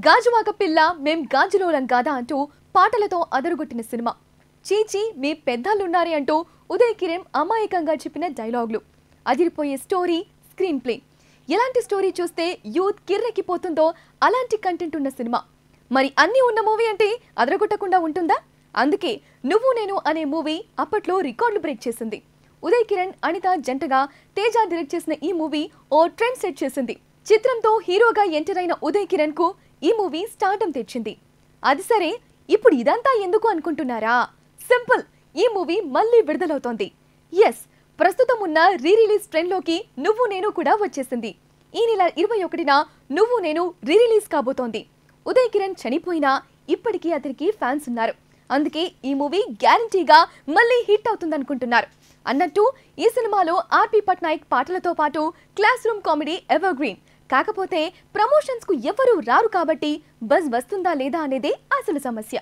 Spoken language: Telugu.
గాజువాక పిల్ల మేం గాజులోలం కాదా అంటూ పాటలతో అదరగొట్టిన సినిమా. చీచీ మీ పెద్దలున్నారే అంటూ ఉదయ్ కిరణ్ అమాయకంగా చెప్పిన డైలాగులు, అదిరిపోయే స్టోరీ, స్క్రీన్ ప్లే. ఎలాంటి స్టోరీ చూస్తే యూత్ కిర్రెక్కిపోతుందో అలాంటి కంటెంట్ ఉన్న సినిమా. మరి అన్నీ ఉన్న మూవీ అంటే అదరగొట్టకుండా ఉంటుందా? అందుకే నువ్వు నేను అనే మూవీ అప్పట్లో రికార్డులు బ్రేక్ చేసింది. ఉదయ్ కిరణ్, అనిత జంటగా తేజ డైరెక్ట్ చేసిన ఈ మూవీ ఓ ట్రెండ్ సెట్ చేసింది. చిత్రంతో హీరోగా ఎంటర్ అయిన ఉదయ్ కిరణ్ కు ఈ మూవీ స్టార్డమ్ తెచ్చింది. అది సరే, ఇప్పుడు ఇదంతా ఎందుకు అనుకుంటున్నారా? సింపుల్, ఈ మూవీ మళ్ళీ విడుదలవుతోంది. ఎస్, ప్రస్తుతం ఉన్న రీ రిలీజ్ ట్రెండ్ లోకి నువ్వు నేను కూడా వచ్చేసింది. ఈ నెల 21న నువ్వు నేను రీ రిలీజ్ కాబోతోంది. ఉదయ్ కిరణ్ చనిపోయినా ఇప్పటికీ అతనికి ఫ్యాన్స్ ఉన్నారు. అందుకే ఈ మూవీ గ్యారంటీగా మళ్ళీ హిట్ అవుతుందనుకుంటున్నారు. అన్నట్టు ఈ సినిమాలో ఆర్పి పట్నాయక్ పాటలతో పాటు class room comedy ever green. కాకపోతే ప్రమోషన్స్ కు ఎవరూ రారు కాబట్టి బజ్ వస్తుందా లేదా అనేదే అసలు సమస్య.